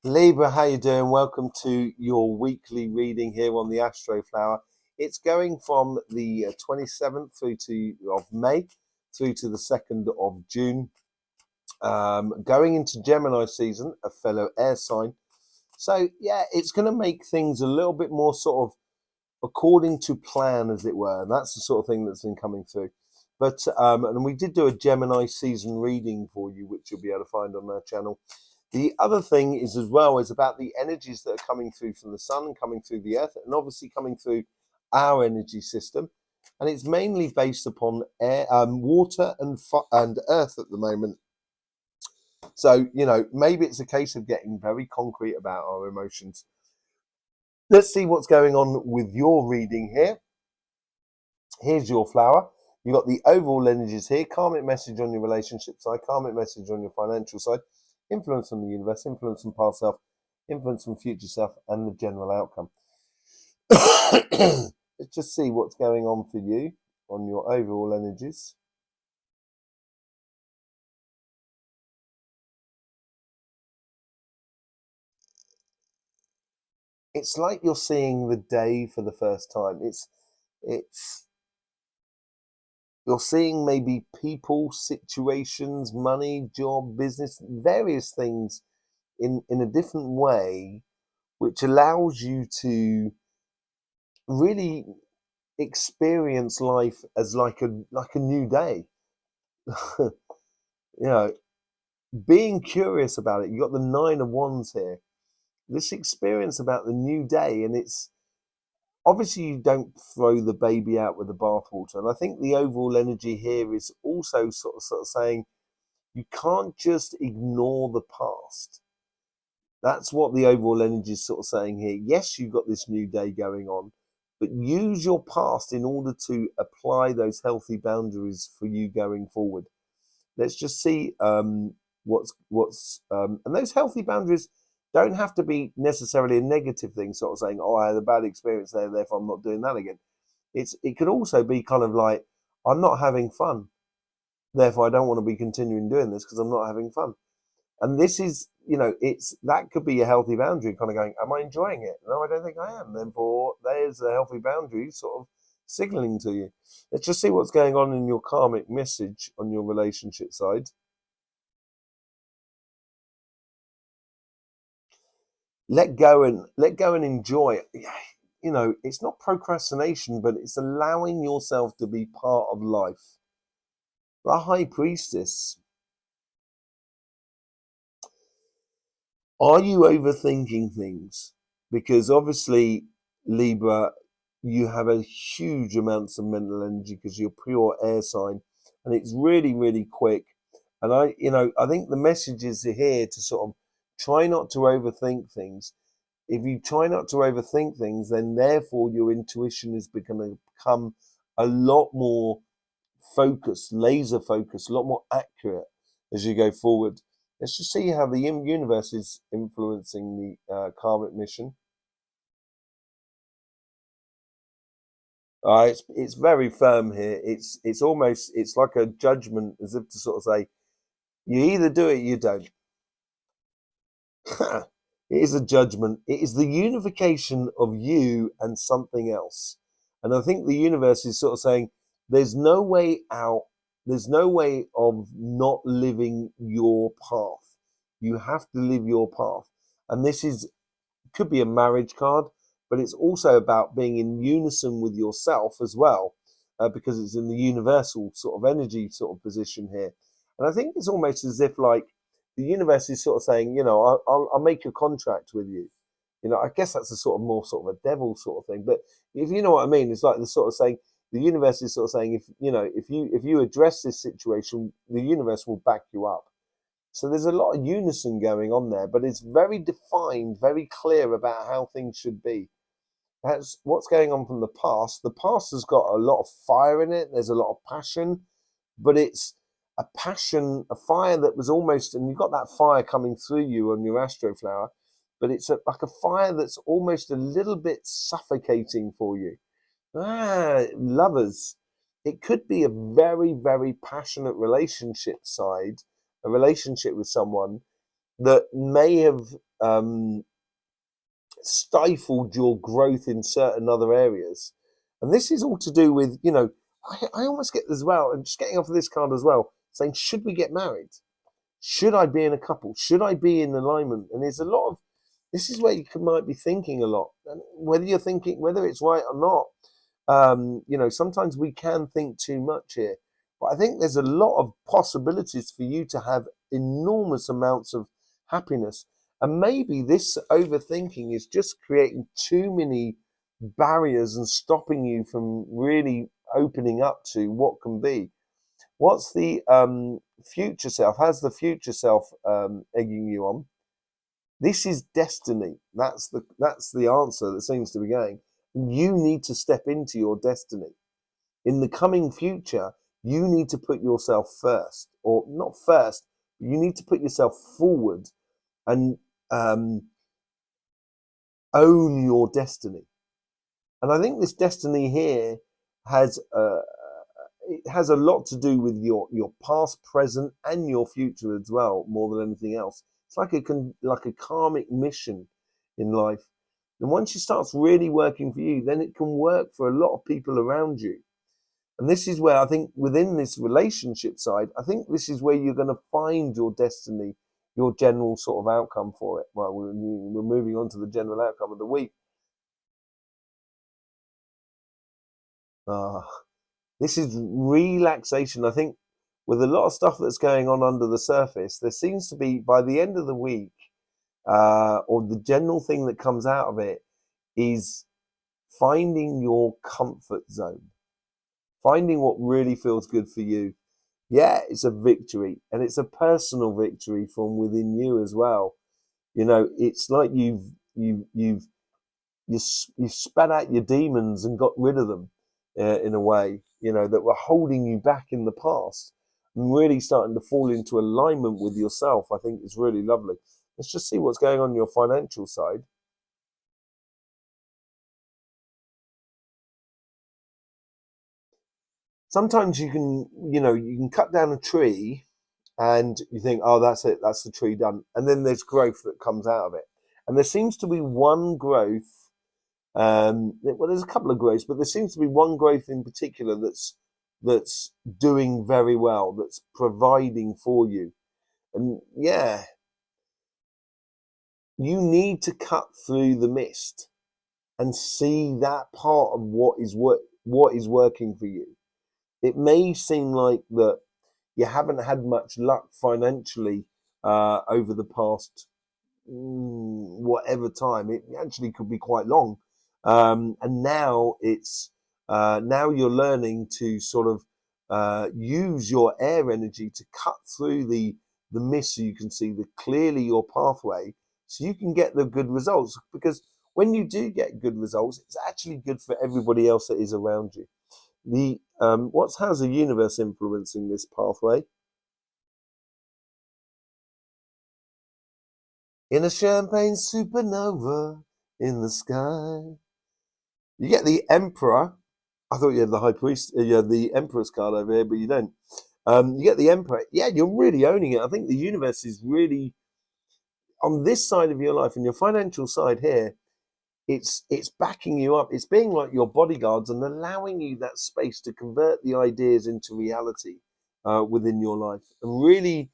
Libra, how you doing? Welcome to your weekly reading here on the Astroflower. It's going from the 27th of May through to the 2nd of June. Going into Gemini season, a fellow air sign. So yeah, it's going to make things a little bit more sort of according to plan, as it were. And that's the sort of thing that's been coming through. But and we did do a Gemini season reading for you, which you'll be able to find on our channel. The other thing is as well is about the energies that are coming through from the sun and coming through the earth, and obviously coming through our energy system. And it's mainly based upon air, water, and earth at the moment. So maybe it's a case of getting very concrete about our emotions. Let's see what's going on with your reading here. Here's your flower. You've got the overall energies here, karmic message on your relationship side, karmic message on your financial side, influence on the universe, influence on past self, influence on future self, and the general outcome. Let's just see what's going on for you on your overall energies. It's like you're seeing the day for the first time. It's you're seeing maybe people, situations, money, job, business, various things in a different way, which allows you to really experience life as like a new day. Being curious about it. You got the 9 of Wands here. This experience about the new day, and it's obviously you don't throw the baby out with the bathwater. And I think the overall energy here is also sort of saying you can't just ignore the past. That's what the overall energy is sort of saying here. Yes, you've got this new day going on, but use your past in order to apply those healthy boundaries for you going forward. Let's just see what's and those healthy boundaries don't have to be necessarily a negative thing, sort of saying, "Oh, I had a bad experience there, therefore I'm not doing that again." It could also be kind of like, "I'm not having fun, therefore I don't want to be continuing doing this because I'm not having fun." And this is, it's that could be a healthy boundary, kind of going, am I enjoying it? No, I don't think I am. Therefore, there's a healthy boundary sort of signaling to you. Let's just see what's going on in your karmic message on your relationship side. Let go and enjoy. It's not procrastination, but it's allowing yourself to be part of life. The High Priestess. Are you overthinking things? Because obviously, Libra, you have a huge amounts of mental energy because you're pure air sign, and it's really, really quick. And I think the message is here to sort of try not to overthink things. If you try not to overthink things, then therefore your intuition is going to become a lot more focused, laser focused, a lot more accurate as you go forward. Let's just see how the universe is influencing the karmic mission. It's very firm here. It's almost like a judgment, as if to sort of say, you either do it, or you don't. It is a judgment. It is the unification of you and something else. And I think the universe is sort of saying, there's no way out. There's no way of not living your path. You have to live your path. And this could be a marriage card, but it's also about being in unison with yourself as well, because it's in the universal sort of energy sort of position here. And I think it's almost as if like the universe is sort of saying, I'll make a contract with you. I guess that's a sort of more sort of a devil sort of thing. But if you know what I mean, it's like the sort of saying, the universe is sort of saying, if you address this situation, the universe will back you up. So there's a lot of unison going on there, but it's very defined, very clear about how things should be. That's what's going on from the past. The past has got a lot of fire in it. There's a lot of passion, but it's a passion, a fire that was almost, and you've got that fire coming through you on your Astroflower, but it's like a fire that's almost a little bit suffocating for you. Lovers. It could be a very, very passionate relationship side, a relationship with someone that may have stifled your growth in certain other areas. And this is all to do with, I almost get as well, and just getting off of this card as well, saying, should we get married? Should I be in a couple? Should I be in alignment? And there's a lot of, this is where you might be thinking a lot. And whether you're thinking, whether it's right or not, sometimes we can think too much here. But I think there's a lot of possibilities for you to have enormous amounts of happiness. And maybe this overthinking is just creating too many barriers and stopping you from really opening up to what can be. What's the future self? How's the future self egging you on? This is destiny. That's the answer that seems to be going. You need to step into your destiny. In the coming future, you need to put yourself first, or not first. You need to put yourself forward and own your destiny. And I think this destiny here has it has a lot to do with your past, present, and your future as well, more than anything else. It's like a karmic mission in life. And once it starts really working for you, then it can work for a lot of people around you. And this is where I think within this relationship side, I think this is where you're going to find your destiny, your general sort of outcome for it. Well, we're moving on to the general outcome of the week. This is relaxation. I think with a lot of stuff that's going on under the surface, there seems to be, by the end of the week, or the general thing that comes out of it is finding your comfort zone, finding what really feels good for you. Yeah, it's a victory, and it's a personal victory from within you as well. It's like you've spat out your demons and got rid of them in a way, that were holding you back in the past, and really starting to fall into alignment with yourself. I think is really lovely. Let's just see what's going on your financial side. Sometimes you can cut down a tree and you think, oh, that's it, that's the tree done. And then there's growth that comes out of it. And there seems to be one growth. Well, there's a couple of growths, but there seems to be one growth in particular that's doing very well, that's providing for you. And yeah, you need to cut through the mist and see that part of what is working for you. It may seem like that you haven't had much luck financially over the past whatever time. It actually could be quite long, and now now you're learning to sort of use your air energy to cut through the mist, so you can see clearly your pathway, so you can get the good results. Because when you do get good results, it's actually good for everybody else that is around you. How's the universe influencing this pathway? In a champagne supernova in the sky. You get the Emperor. I thought you had the High Priest, you had the Emperor's card over here, but you don't. You get the Emperor. Yeah, you're really owning it. I think the universe is really on this side of your life, and your financial side here. It's backing you up. It's being like your bodyguards and allowing you that space to convert the ideas into reality within your life, and really,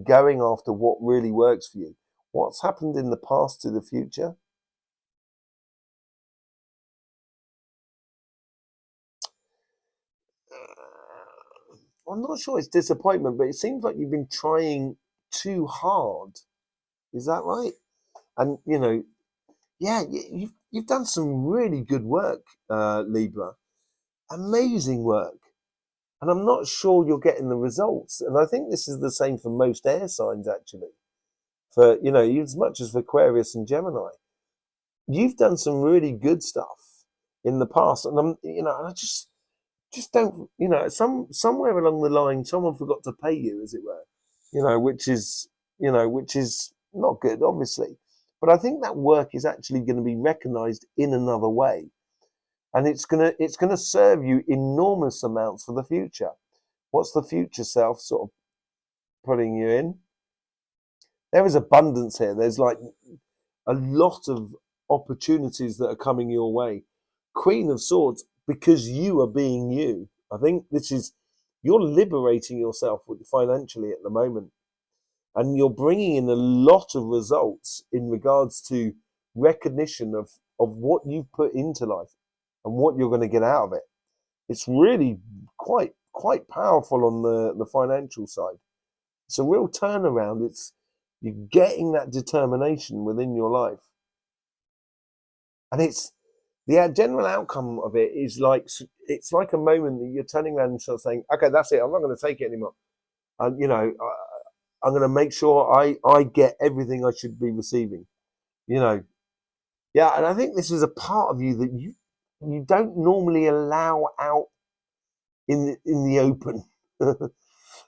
going after what really works for you. What's happened in the past to the future? I'm not sure it's disappointment, but it seems like you've been trying too hard. Is that right? And yeah, you've done some really good work, Libra. Amazing work. And I'm not sure you're getting the results. And I think this is the same for most air signs, actually. For as much as for Aquarius and Gemini, you've done some really good stuff in the past, and I just don't, somewhere along the line, someone forgot to pay you, as it were, which is not good, obviously. But I think that work is actually going to be recognized in another way, and it's gonna serve you enormous amounts for the future. What's the future self sort of putting you in? There is abundance here. There's like a lot of opportunities that are coming your way. Queen of Swords, because you are being you. I think this is, you're liberating yourself financially at the moment, and you're bringing in a lot of results in regards to recognition of what you've put into life and what you're going to get out of it. It's really quite powerful on the financial side. It's a real turnaround. It's, you're getting that determination within your life, and it's the general outcome of it is like, it's like a moment that you're turning around and sort of saying, okay, that's it, I'm not going to take it anymore. And I'm going to make sure I get everything I should be receiving. Yeah, and I think this is a part of you that you don't normally allow out in the open.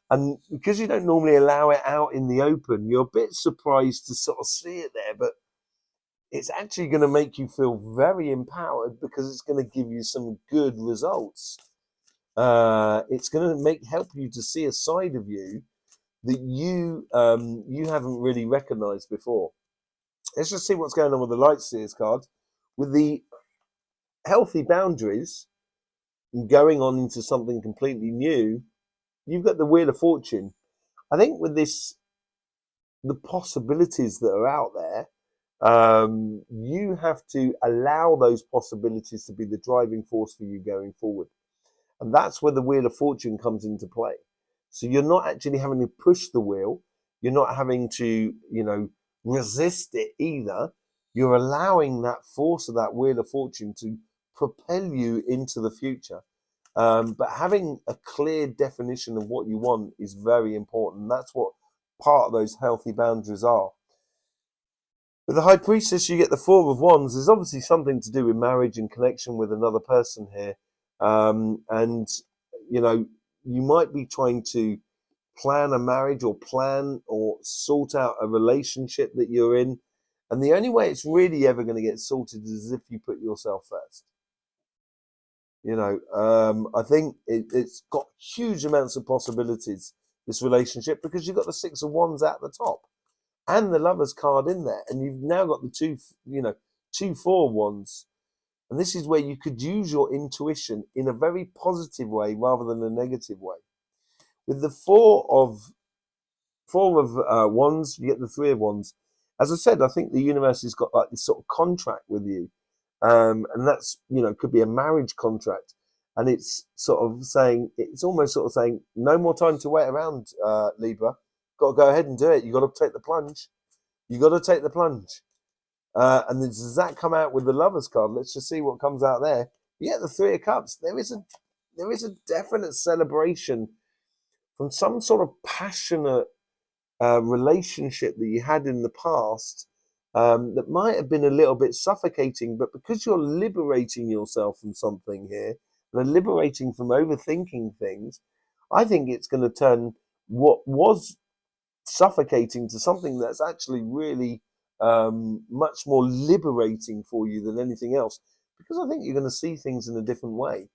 And because you don't normally allow it out in the open, you're a bit surprised to sort of see it there, but it's actually going to make you feel very empowered, because it's going to give you some good results. It's going to help you to see a side of you that you haven't really recognized before. Let's just see what's going on with the Light Seers card. With the healthy boundaries and going on into something completely new, you've got the Wheel of Fortune. I think with this, the possibilities that are out there, you have to allow those possibilities to be the driving force for you going forward. And that's where the Wheel of Fortune comes into play. So you're not actually having to push the wheel. You're not having to, resist it either. You're allowing that force of that Wheel of Fortune to propel you into the future. But having a clear definition of what you want is very important. That's what part of those healthy boundaries are. With the High Priestess, you get the Four of Wands. There's obviously something to do with marriage and connection with another person here. And, you might be trying to plan a marriage or plan or sort out a relationship that you're in. And the only way it's really ever going to get sorted is if you put yourself first. I think it's got huge amounts of possibilities, this relationship, because you've got the Six of Wands at the top and the Lovers card in there, and you've now got the two Four of Wands. And this is where you could use your intuition in a very positive way rather than a negative way. With the Four of Wands, you get the Three of Wands. As I said, I think the universe has got like this sort of contract with you, and that's could be a marriage contract, and it's almost sort of saying, no more time to wait around, Libra. Got to go ahead and do it. You got to take the plunge. And does that come out with the Lovers card? Let's just see what comes out there. You get the Three of Cups. There is a definite celebration from some sort of passionate relationship that you had in the past, that might have been a little bit suffocating, but because you're liberating yourself from something here and liberating from overthinking things, I think it's going to turn what was suffocating to something that's actually really much more liberating for you than anything else, because I think you're going to see things in a different way.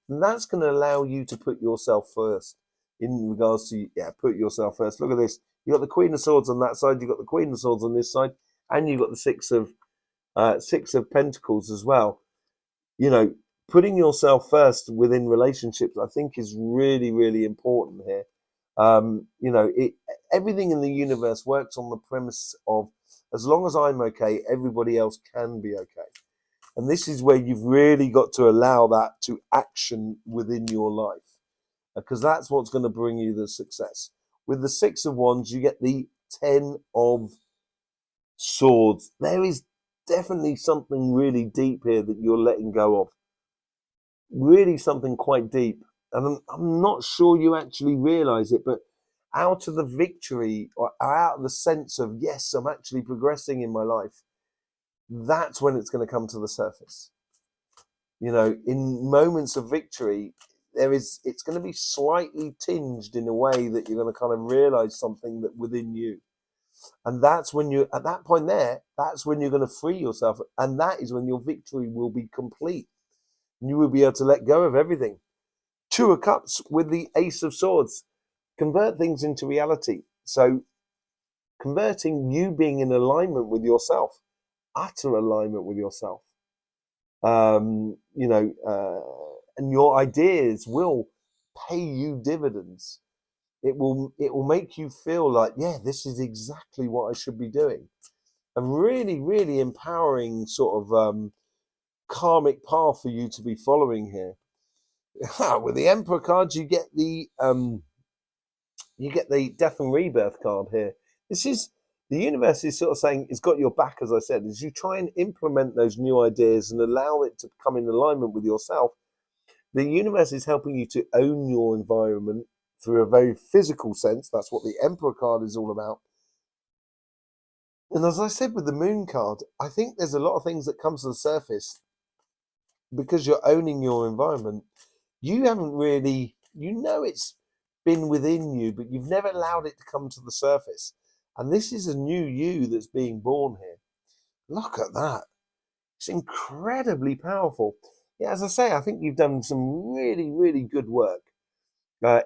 And that's going to allow you to put yourself first in regards to, put yourself first. Look at this. You've got the Queen of Swords on that side, you've got the Queen of Swords on this side, and you've got the Six of Pentacles as well. Putting yourself first within relationships, I think, is really, really important here. Everything in the universe works on the premise of, as long as I'm okay, everybody else can be okay. And this is where you've really got to allow that to action within your life, because that's what's going to bring you the success. With the Six of Wands, you get the Ten of Swords. There is definitely something really deep here that you're letting go of. Really something quite deep. And I'm not sure you actually realize it, but out of the victory, or out of the sense of, yes, I'm actually progressing in my life, that's when it's going to come to the surface. In moments of victory, it's going to be slightly tinged in a way that you're going to kind of realize something that within you. And that's when at that point there, that's when you're going to free yourself. And that is when your victory will be complete. And you will be able to let go of everything. Two of Cups with the Ace of Swords. Convert things into reality. So converting you being in alignment with yourself, utter alignment with yourself. And your ideas will pay you dividends. It will make you feel like, yeah, this is exactly what I should be doing. A really, really empowering sort of karmic path for you to be following here. With the Emperor cards, you get the Death and Rebirth card here. This is the universe is sort of saying it's got your back, as I said, as you try and implement those new ideas and allow it to come in alignment with yourself. The universe is helping you to own your environment through a very physical sense. That's what the Emperor card is all about. And as I said with the Moon card, I think there's a lot of things that come to the surface because you're owning your environment. You haven't really, it's been within you, but you've never allowed it to come to the surface. And this is a new you that's being born here. Look at that. It's incredibly powerful. Yeah, as I say, I think you've done some really, really good work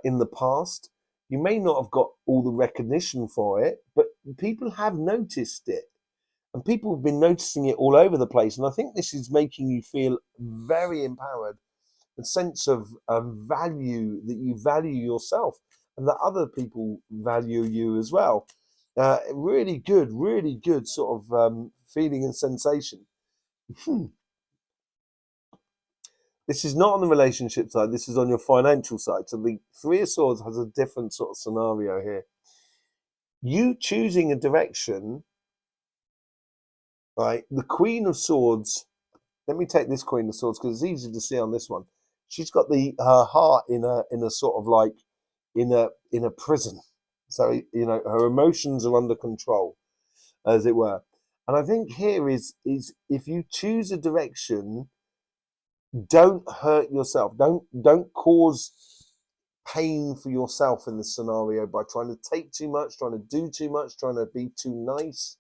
in the past. You may not have got all the recognition for it, but people have noticed it. And people have been noticing it all over the place. And I think this is making you feel very empowered, a sense of value, that you value yourself and that other people value you as well. Really good sort of feeling and sensation. This is not on the relationship side. This is on your financial side. So the Three of Swords has a different sort of scenario here. You choosing a direction, right? The Queen of Swords. Let me take this Queen of Swords because it's easy to see on this one. She's got her heart in a sort of like in a prison. So her emotions are under control, as it were. And I think here is if you choose a direction, don't hurt yourself. Don't cause pain for yourself in this scenario by trying to take too much, trying to do too much, trying to be too nice.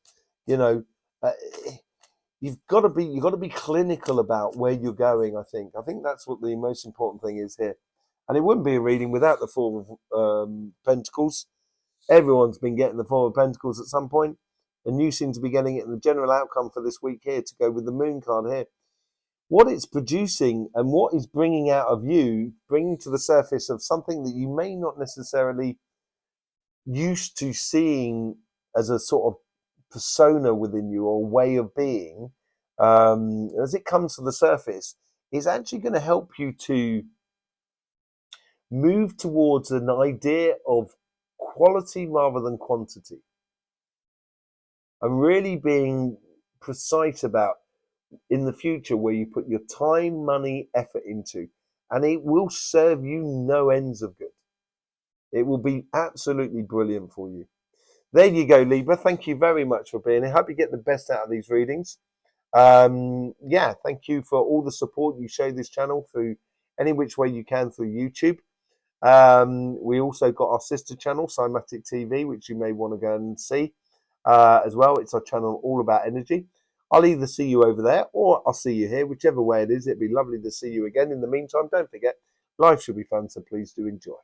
You've got to be clinical about where you're going. I think that's what the most important thing is here. And it wouldn't be a reading without the Four of Pentacles. Everyone's been getting the Four of Pentacles at some point, and you seem to be getting it in the general outcome for this week here to go with the Moon card here. What it's producing and what is bringing out of you, bringing to the surface of something that you may not necessarily used to seeing as a sort of persona within you or way of being, as it comes to the surface, is actually going to help you to move towards an idea of quality rather than quantity. And really being precise about in the future where you put your time, money, effort into, and it will serve you no ends of good. It will be absolutely brilliant for you. There you go, Libra. Thank you very much for being here. I hope you get the best out of these readings. Thank you for all the support you show this channel through any which way you can through YouTube. We also got our sister channel, Cymatic TV, which you may want to go and see as well. It's our channel all about energy. I'll either see you over there or I'll see you here, whichever way it is. It'd be lovely to see you again. In the meantime, don't forget, life should be fun, so please do enjoy.